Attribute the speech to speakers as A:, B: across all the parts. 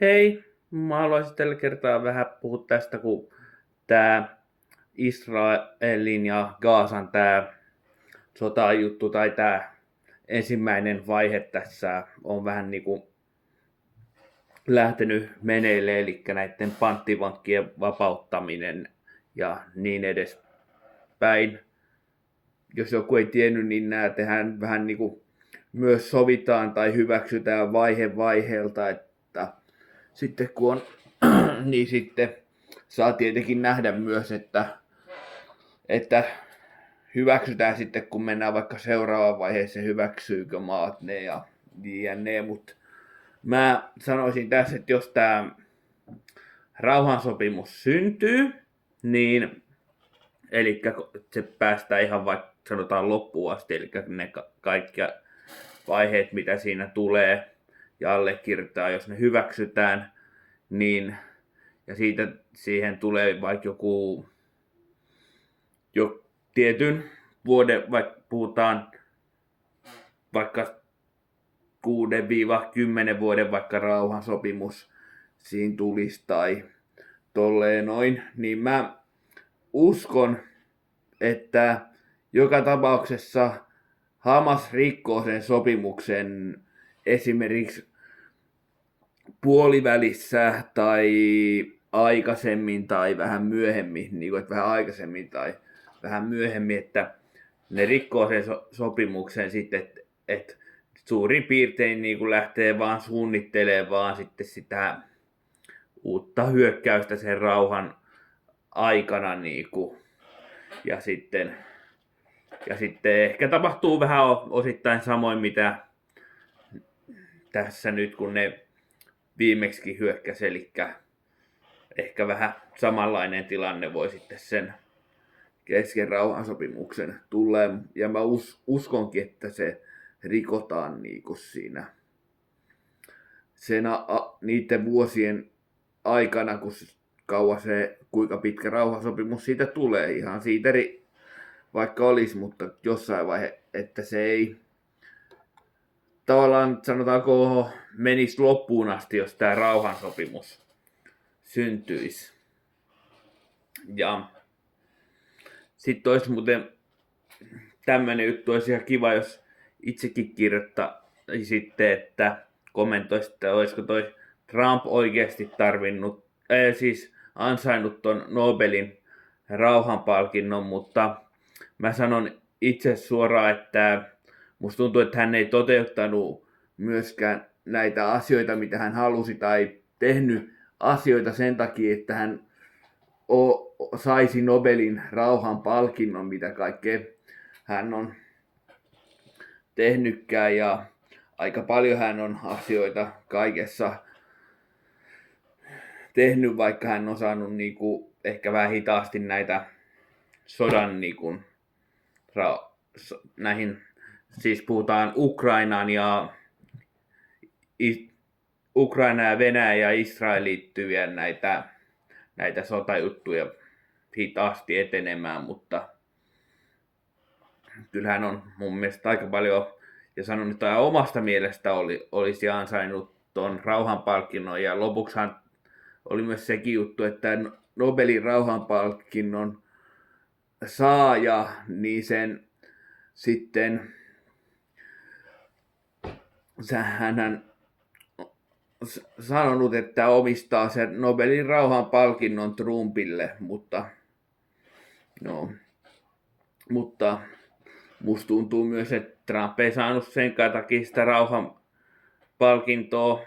A: Hei, mä haluaisin tällä kertaa vähän puhua tästä, kun tämä Israelin ja Gaasan tämä sotajuttu tai tämä ensimmäinen vaihe tässä on vähän niin kuin lähtenyt meneille, eli näiden panttivankien vapauttaminen ja niin edespäin. Jos joku ei tiennyt, niin nämä tehdään vähän niin kuin myös sovitaan tai hyväksytään vaihe vaiheelta, että sitten kun on, niin sitten saa tietenkin nähdä myös, että hyväksytään sitten, kun mennään vaikka seuraavaan vaiheeseen, hyväksyykö maat ne ja jne. Mutta mä sanoisin tässä, että jos tämä rauhansopimus syntyy, niin eli se päästään ihan vaikka sanotaan loppuun asti, eli ne kaikki vaiheet, mitä siinä tulee ja allekirjoittaa, jos ne hyväksytään, niin ja siihen tulee vaikka jo tietyn vuoden, vaikka puhutaan vaikka 6-10 vuoden vaikka rauhansopimus siinä tulisi tai tolleen noin, niin mä uskon, että joka tapauksessa Hamas rikkoo sen sopimuksen esimerkiksi puolivälissä tai aikaisemmin tai vähän myöhemmin, niin kuin, että vähän aikaisemmin tai vähän myöhemmin, että ne rikkoo sen sopimuksen sitten, että suurin piirtein niin kuin lähtee vaan suunnittelemaan vaan sitten sitä uutta hyökkäystä sen rauhan aikana niin kuin, ja sitten ehkä tapahtuu vähän osittain samoin mitä tässä nyt kun ne viimeksi hyökkäsi, eli ehkä vähän samanlainen tilanne voi sitten sen kesken rauhansopimuksen tulee, ja mä uskonkin, että se rikotaan niinku siinä niiden vuosien aikana, kun kauan se, kuinka pitkä rauhansopimus siitä tulee, ihan siitä vaikka olisi, mutta jossain vaihe, että se ei tavallaan sanotaanko menisi loppuun asti, jos tämä rauhansopimus syntyisi. Ja sitten olisi muuten tämmöinen juttu, olisi ihan kiva, jos itsekin kirjoittaisitte, että kommentoisitte, että olisiko toi Trump oikeasti siis ansainnut ton Nobelin rauhanpalkinnon, mutta mä sanon itse suoraan, että musta tuntuu, että hän ei toteuttanut myöskään näitä asioita, mitä hän halusi, tai tehnyt asioita sen takia, että hän saisi Nobelin rauhanpalkinnon, mitä kaikkea hän on tehnytkään, ja aika paljon hän on asioita kaikessa tehnyt, vaikka hän on saanut niinku ehkä vähän hitaasti näitä sodan niinku, näihin, siis puhutaan Ukrainan ja Venäjä ja Israel liittyviä näitä sotajuttuja hitaasti etenemään, mutta kyllähän on mun mielestä aika paljon, ja sanon, että omasta mielestä olisi ansainnut ton rauhanpalkinnon, ja lopuksihan oli myös sekin juttu, että Nobelin rauhanpalkinnon saaja, niin sen sitten hän sanonut, että omistaa sen Nobelin rauhanpalkinnon Trumpille, mutta musta tuntuu myös, että Trump ei saanut sen takia sitä rauhanpalkintoa,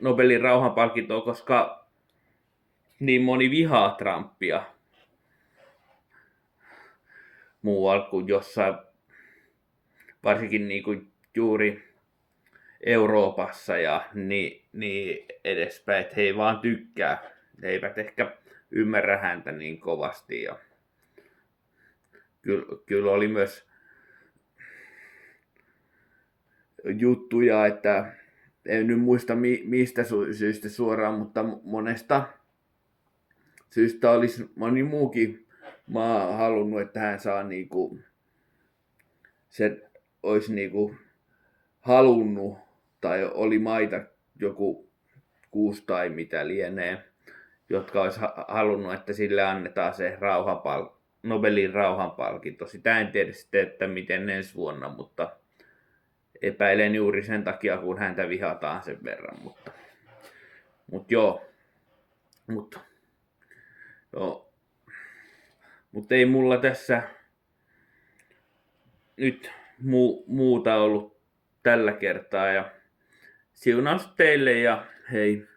A: Nobelin rauhanpalkintoa, koska niin moni vihaa Trumpia muualla kuin jossain, varsinkin niin kuin juuri Euroopassa ja niin edespäin, että he ei vaan tykkää, he eivät ehkä ymmärrä häntä niin kovasti, ja kyllä oli myös juttuja, että en nyt muista mistä syystä suoraan, mutta monesta syystä olisi moni muukin maa halunnut, että hän saa niinku, se olisi niinku halunnut, tai oli maita joku 6 tai mitä lienee, jotka olisi halunnut, että sille annetaan se Nobelin rauhanpalkinto. Sitä en tiedä sitten, että miten ensi vuonna, mutta epäilen juuri sen takia, kun häntä vihataan sen verran. Mutta joo. Mutta ei mulla tässä nyt muuta ollut tällä kertaa. Ja siunaus teille ja hei.